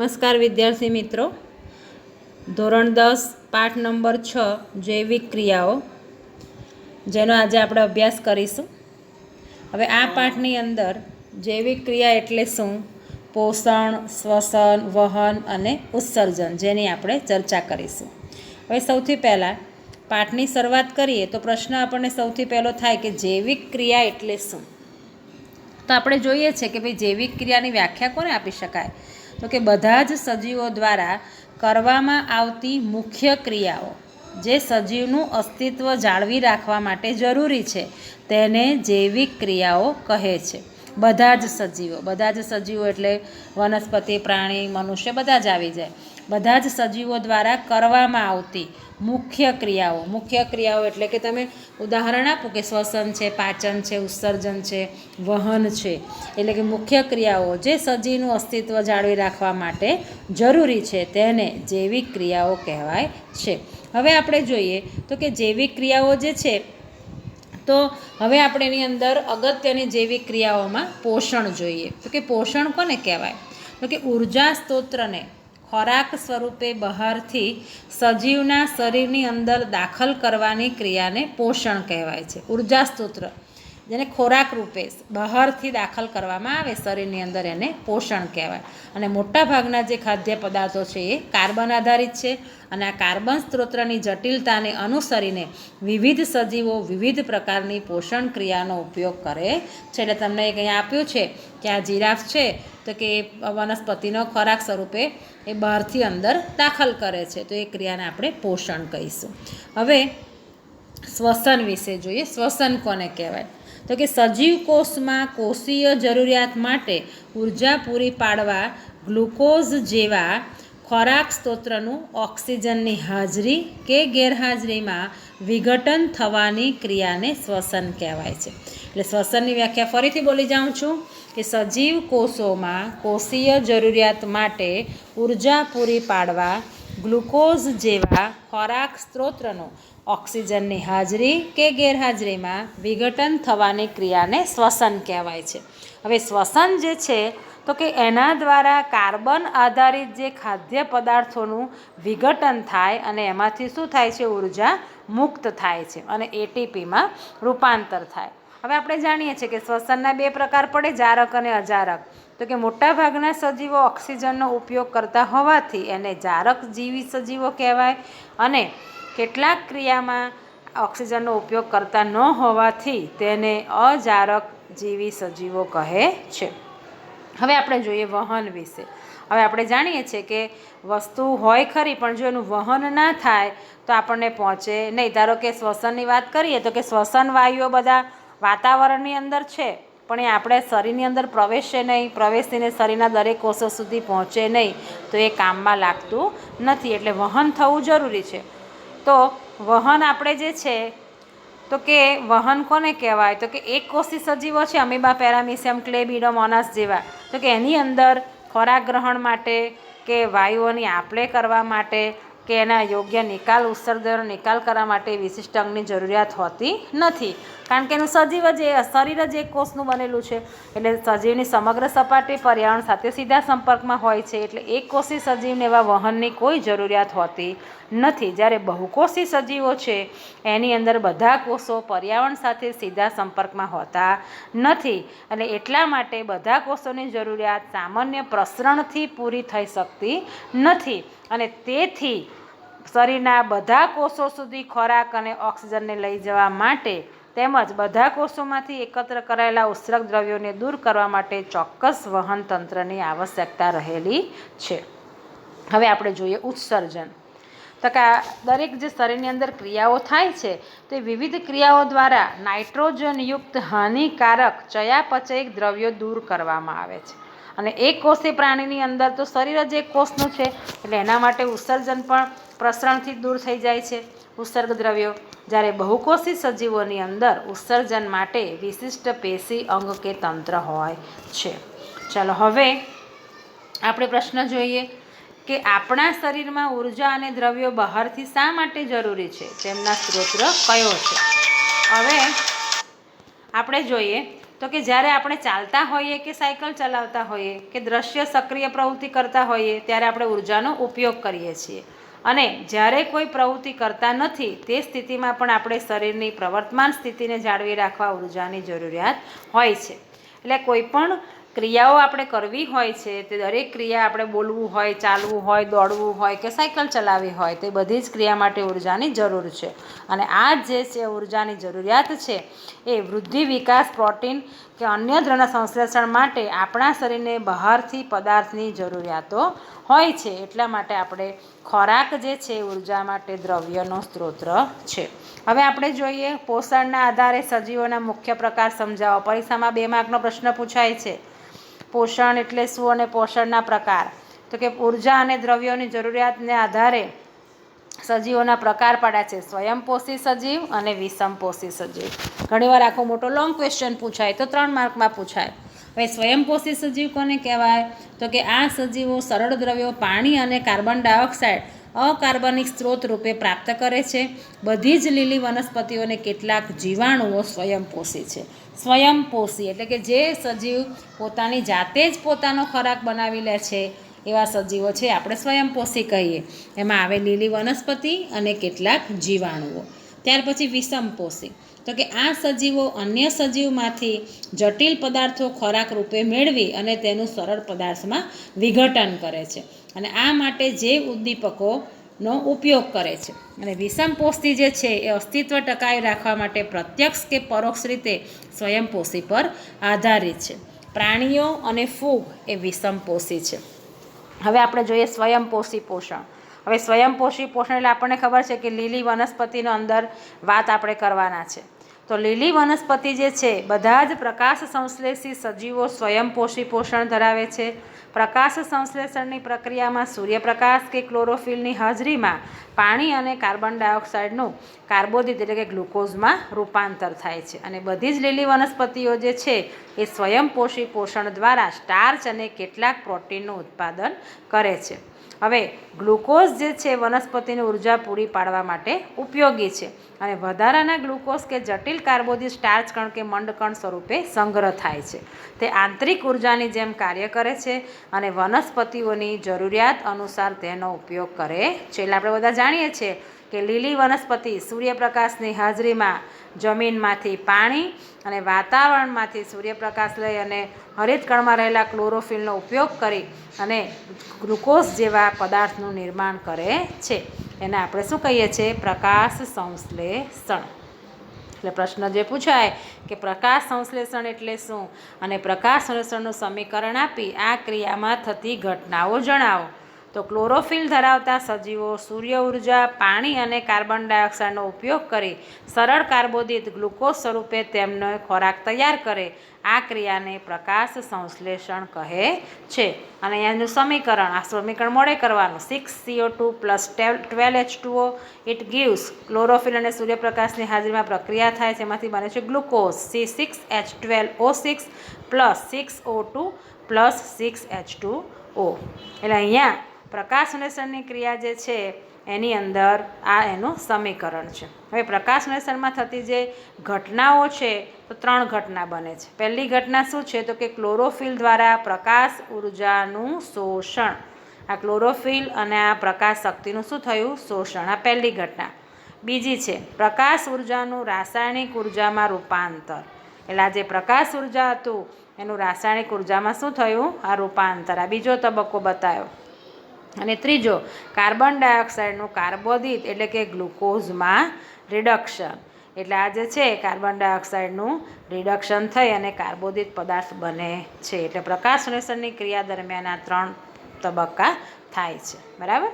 નમસ્કાર વિદ્યાર્થી મિત્રો, ધોરણ 10 પાઠ નંબર 6 જૈવિક ક્રિયાઓ, જેનો આજે આપણે અભ્યાસ કરીશું. હવે આ પાઠની અંદર જૈવિક ક્રિયા એટલે શું, પોષણ, શ્વસન, વહન અને ઉત્સર્જન, જેની આપણે ચર્ચા કરીશું. હવે સૌથી પહેલાં પાઠની શરૂઆત કરીએ તો પ્રશ્ન આપણને સૌથી પહેલો થાય કે જૈવિક ક્રિયા એટલે શું. તો આપણે જોઈએ છે કે ભાઈ જૈવિક ક્રિયાની વ્યાખ્યા કોને આપી શકાય, તો કે બધા જ સજીવો દ્વારા કરવામાં આવતી મુખ્ય ક્રિયાઓ જે સજીવનું અસ્તિત્વ જાળવી રાખવા માટે જરૂરી છે તેને જૈવિક ક્રિયાઓ કહે છે. બધા જ સજીવો એટલે વનસ્પતિ, પ્રાણી, મનુષ્ય બધા જ આવી જાય. બધા જ સજીવો દ્વારા કરવામાં આવતી મુખ્ય ક્રિયાઓ એટલે કે તમે ઉદાહરણ આપો કે શ્વસન છે, પાચન છે, ઉત્સર્જન છે, વહન છે, એટલે કે મુખ્ય ક્રિયાઓ જે સજીવનું અસ્તિત્વ જાળવી રાખવા માટે જરૂરી છે તેને જૈવિક ક્રિયાઓ કહેવાય છે. હવે આપણે જોઈએ તો કે જૈવિક ક્રિયાઓ જે છે, તો હવે આપણે એની અંદર અગત્યની જૈવિક ક્રિયાઓમાં પોષણ જોઈએ. તો કે પોષણ કોને કહેવાય, તો કે ઉર્જા સ્ત્રોતને ખોરાક સ્વરૂપે બહારથી સજીવના શરીરની અંદર દાખલ કરવાની ક્રિયાને પોષણ કહેવાય છે. ઉર્જા સ્ત્રોત જેને ખોરાક રૂપે બહારથી દાખલ કરવામાં આવે શરીરની અંદર એને પોષણ કહેવાય. અને મોટાભાગના જે ખાદ્ય પદાર્થો છે એ કાર્બન આધારિત છે અને આ કાર્બન સ્ત્રોતની જટિલતાને અનુસરીને વિવિધ સજીવો વિવિધ પ્રકારની પોષણ ક્રિયાનો ઉપયોગ કરે છે. એટલે તમને એક અહીંયા આપ્યું છે કે આ જીરાફ છે તો કે વનસ્પતિનો ખોરાક સ્વરૂપે એ બહારથી અંદર દાખલ કરે છે, તો એ ક્રિયાને આપણે પોષણ કહીશું. હવે શ્વસન વિશે જોઈએ. શ્વસન કોને કહેવાય, તો કે સજીવ કોષમાં કોષીય જરૂરિયાત માટે ઉર્જા પૂરી પાડવા ગ્લુકોઝ જેવા ખોરાક સ્ત્રોતનું ઓક્સિજનની હાજરી કે ગેરહાજરીમાં વિઘટન થવાની ક્રિયાને શ્વસન કહેવાય છે. એટલે શ્વસનની વ્યાખ્યા ફરીથી બોલી જાઉં છું કે સજીવ કોષોમાં કોષીય જરૂરિયાત માટે ઉર્જા પૂરી પાડવા ગ્લુકોઝ જેવા ખોરાક સ્ત્રોતનું ઓક્સિજનની હાજરી કે ગેરહાજરીમાં વિઘટન થવાની ક્રિયાને શ્વસન કહેવાય છે. હવે શ્વસન જે છે તો કે એના દ્વારા કાર્બન આધારિત જે ખાદ્ય પદાર્થોનું વિઘટન થાય અને એમાંથી શું થાય છે, ઉર્જા મુક્ત થાય છે અને એટીપીમાં રૂપાંતર થાય. હવે આપણે જાણીએ છીએ કે શ્વસનના બે પ્રકાર પડે, જારક અને અજારક. તો કે મોટાભાગના સજીવો ઓક્સિજનનો ઉપયોગ કરતા હોવાથી એને જારક જીવી સજીવો કહેવાય અને કેટલાક ક્રિયામાં ઓક્સિજનનો ઉપયોગ કરતા ન હોવાથી તેને અજારક જીવી સજીવો કહે છે. હવે આપણે જોઈએ વહન વિશે. હવે આપણે જાણીએ છીએ કે વસ્તુ હોય ખરી પણ જો એનું વહન ના થાય તો આપણને પહોંચે નહીં. ધારો કે શ્વસનની વાત કરીએ તો કે શ્વસન વાયુઓ બધા વાતાવરણની અંદર છે પણ એ આપણે શરીરની અંદર પ્રવેશે નહીં, પ્રવેશીને શરીરના દરેક કોષો સુધી પહોંચે નહીં તો એ કામમાં લાગતું નથી. એટલે વહન થવું જરૂરી છે. તો વહન આપણે જે છે તો કે વહન કોને કહેવાય, તો કે એક કોષી સજીવો છે અમીબા, પેરામીશિયમ, ક્લેબિડો, મોનાસ જેવા, તો કે એની અંદર ખોરાક ગ્રહણ માટે કે વાયુઓની આપલે કરવા માટે કે એના યોગ્ય નિકાલ, ઉત્સર્જનનો નિકાલ કરવા માટે વિશિષ્ટ અંગની જરૂરિયાત હોતી નથી, કારણ કે એનું શરીર જ એક કોષનું બનેલું છે. એટલે સજીવની સમગ્ર સપાટી પર્યાવરણ સાથે સીધા સંપર્કમાં હોય છે, એટલે એક કોષી સજીવને એવા વહનની કોઈ જરૂરિયાત હોતી નથી. જ્યારે બહુકોષી સજીવો છે એની અંદર બધા કોષો પર્યાવરણ સાથે સીધા સંપર્કમાં હોતા નથી અને એટલા માટે બધા કોષોની જરૂરિયાત સામાન્ય પ્રસરણથી પૂરી થઈ શકતી નથી અને તેથી શરીરના બધા કોષો સુધી ખોરાક અને ઓક્સિજનને લઈ જવા માટે તેમજ બધા કોષોમાંથી એકત્ર કરાયેલા ઉત્સર્ગ દ્રવ્યોને દૂર કરવા માટે ચોક્કસ વહન તંત્રની આવશ્યકતા રહેલી છે. હવે આપણે જોઈએ ઉત્સર્જન. તો કે દરેક જે શરીરની અંદર ક્રિયાઓ થાય છે તે વિવિધ ક્રિયાઓ દ્વારા નાઇટ્રોજનયુક્ત હાનિકારક ચયાપચયિક દ્રવ્યો દૂર કરવામાં આવે છે. અને એક કોષી પ્રાણીની અંદર તો શરીર જ એક કોષનું છે એટલે એના માટે ઉત્સર્જન પણ પ્રસરણથી દૂર થઈ જાય છે ઉત્સર્ગ દ્રવ્યો. જ્યારે બહુકોષી સજીવોની અંદર ઉત્સર્જન માટે વિશિષ્ટ પેશી અંગ કે તંત્ર હોય છે. ચાલો હવે આપણે પ્રશ્ન જોઈએ કે આપણા શરીરમાં ઉર્જા અને દ્રવ્યો બહારથી શા માટે જરૂરી છે, તેમના સ્ત્રોત કયો છે. હવે આપણે જોઈએ તો કે જ્યારે આપણે ચાલતા હોઈએ કે સાયકલ ચલાવતા હોઈએ કે દ્રશ્ય સક્રિય પ્રવૃત્તિ કરતા હોઈએ ત્યારે આપણે ઉર્જાનો ઉપયોગ કરીએ છીએ અને જ્યારે કોઈ પ્રવૃત્તિ કરતા નથી તે સ્થિતિમાં પણ આપણે શરીરની પ્રવર્તમાન સ્થિતિને જાળવી રાખવા ઉર્જાની જરૂરિયાત હોય છે. એટલે કોઈ પણ ક્રિયાઓ આપણે કરવી હોય છે તે દરેક ક્રિયા આપણે બોલવું હોય, ચાલવું હોય, દોડવું હોય કે સાયકલ ચલાવવી હોય તે બધી જ ક્રિયા માટે ઉર્જાની જરૂર છે. અને આ જે છે ઉર્જાની જરૂરિયાત છે એ વૃદ્ધિ, વિકાસ, પ્રોટીન કે અન્ય દ્રવ્યના સંશ્લેષણ માટે આપણા શરીરને બહારથી પદાર્થની જરૂરિયાતો હોય છે. એટલા માટે આપણે ખોરાક જે છે ઉર્જા માટે દ્રવ્યનો સ્ત્રોત છે. હવે આપણે જોઈએ પોષણના આધારે સજીવોના મુખ્ય પ્રકાર સમજાવો. પરીક્ષામાં 2 માર્કનો પ્રશ્ન પૂછાય છે. પોષણ એટલે શું અને પોષણના પ્રકાર. તો કે ઉર્જા અને દ્રવ્યોની જરૂરિયાતને આધારે સજીવોના પ્રકાર પાડ્યા છે: સ્વયંપોષી સજીવ અને વિષમપોષી સજીવ. ઘણીવાર આખો મોટો લોંગ ક્વેશ્ચન પૂછાય તો 3 માર્કમાં પૂછાય. હવે સ્વયંપોષી સજીવ કોને કહેવાય? તો કે આ સજીવો સરળ દ્રવ્યો પાણી અને કાર્બન ડાયોક્સાઇડ અકાર્બનિક સ્ત્રોત રૂપે પ્રાપ્ત કરે છે. બધી જ લીલી વનસ્પતિઓને કેટલાક જીવાણુઓ સ્વયંપોષી છે. સ્વયંપોષી એટલે કે જે સજીવ પોતાની જાતે જ પોતાનો ખોરાક બનાવી લે છે એવા સજીવો છે આપણે સ્વયંપોષી કહીએ. એમાં આવે લીલી વનસ્પતિ અને કેટલાક જીવાણુઓ. ત્યાર પછી વિષમપોષી, તો કે આ સજીવો અન્ય સજીવમાંથી જટિલ પદાર્થો ખોરાક રૂપે મેળવી અને તેનું સરળ પદાર્થમાં વિઘટન કરે છે અને આ માટે જૈવ ઉદ્દીપકોનો ઉપયોગ કરે છે. અને વિષમપોષી જે છે એ અસ્તિત્વ ટકાવી રાખવા માટે પ્રત્યક્ષ કે પરોક્ષ રીતે સ્વયંપોષી પર આધારિત છે. પ્રાણીઓ અને ફૂગ એ વિષમપોષી છે. હવે આપણે જોઈએ સ્વયંપોષી પોષણ. હવે સ્વયંપોષી પોષણ એટલે આપણને ખબર છે કે લીલી વનસ્પતિનો અંદર વાત આપણે કરવાના છે. તો લીલી વનસ્પતિ જે છે બધા જ પ્રકાશ સંશ્લેષી સજીવો સ્વયંપોષી પોષણ ધરાવે છે. પ્રકાશ સંશ્લેષણની પ્રક્રિયામાં સૂર્યપ્રકાશ કે ક્લોરોફિલની હાજરીમાં પાણી અને કાર્બન ડાયોક્સાઇડનું કાર્બોદિત એટલે કે ગ્લુકોઝમાં રૂપાંતર થાય છે. અને બધી જ લીલી વનસ્પતિઓ જે છે એ સ્વયંપોષી પોષણ દ્વારા સ્ટાર્ચ અને કેટલાક પ્રોટીનનું ઉત્પાદન કરે છે. હવે ગ્લુકોઝ જે છે વનસ્પતિની ઉર્જા પૂરી પાડવા માટે ઉપયોગી છે અને વધારાના ગ્લુકોઝ કે જટિલ કાર્બોદિત સ્ટાર્ચ કણ કે મંડકણ સ્વરૂપે સંગ્રહ થાય છે. તે આંતરિક ઉર્જાની જેમ કાર્ય કરે છે અને વનસ્પતિઓની જરૂરિયાત અનુસાર તેનો ઉપયોગ કરે છે. એટલે આપણે બધા જાણીએ છીએ કે લીલી વનસ્પતિ સૂર્યપ્રકાશની હાજરીમાં જમીનમાંથી પાણી અને વાતાવરણમાંથી સૂર્યપ્રકાશ લઈ અને હરિતકણમાં રહેલા ક્લોરોફિલનો ઉપયોગ કરી અને ગ્લુકોઝ જેવા પદાર્થનું નિર્માણ કરે છે. એને આપણે શું કહીએ છીએ? પ્રકાશ સંશ્લેષણ. એટલે પ્રશ્ન જે પૂછાય કે પ્રકાશ સંશ્લેષણ એટલે શું અને પ્રકાશ સંશ્લેષણનું સમીકરણ આપી આ ક્રિયામાં થતી ઘટનાઓ જણાવો. તો ક્લોરોફિલ ધરાવતા સજીવો સૂર્ય ઉર્જા, પાણી અને કાર્બન ડાયોક્સાઇડનો ઉપયોગ કરી સરળ કાર્બોદિત ગ્લુકોઝ સ્વરૂપે તેમનો ખોરાક તૈયાર કરે. આ ક્રિયાને પ્રકાશ સંશ્લેષણ કહે છે. અને એનું સમીકરણ, આ સમીકરણ મોડે કરવાનું: 6CO2 + 12H2O. It gives chlorophyll અને સૂર્યપ્રકાશની હાજરીમાં પ્રક્રિયા થાય છે, એમાંથી બને છે ગ્લુકોઝ C6H12O6 + 6O2 + 6H2O. એટલે અહીંયા પ્રકાશ સંશ્લેષણની ક્રિયા જે છે એની અંદર આ એનું સમીકરણ છે. હવે પ્રકાશ સંશ્લેષણમાં થતી જે ઘટનાઓ છે તો 3 ઘટના બને છે. પહેલી ઘટના શું છે? તો કે ક્લોરોફિલ દ્વારા પ્રકાશ ઉર્જાનું શોષણ. આ ક્લોરોફિલ અને આ પ્રકાશ શક્તિનું શું થયું? શોષણ. આ પહેલી ઘટના. બીજી છે પ્રકાશ ઉર્જાનું રાસાયણિક ઉર્જામાં રૂપાંતર. એટલે આ જે પ્રકાશ ઉર્જા હતું એનું રાસાયણિક ઉર્જામાં શું થયું? આ રૂપાંતર. આ બીજો તબક્કો બતાવ્યો. અને ત્રીજો કાર્બન ડાયોક્સાઇડનું કાર્બોદિત એટલે કે ગ્લુકોઝમાં રિડક્શન. એટલે આ જે છે કાર્બન ડાયોક્સાઇડનું રિડક્શન થઈ અને કાર્બોદિત પદાર્થ બને છે. એટલે પ્રકાશ સંશ્લેષણની ક્રિયા દરમિયાન આ 3 તબક્કા થાય છે. બરાબર.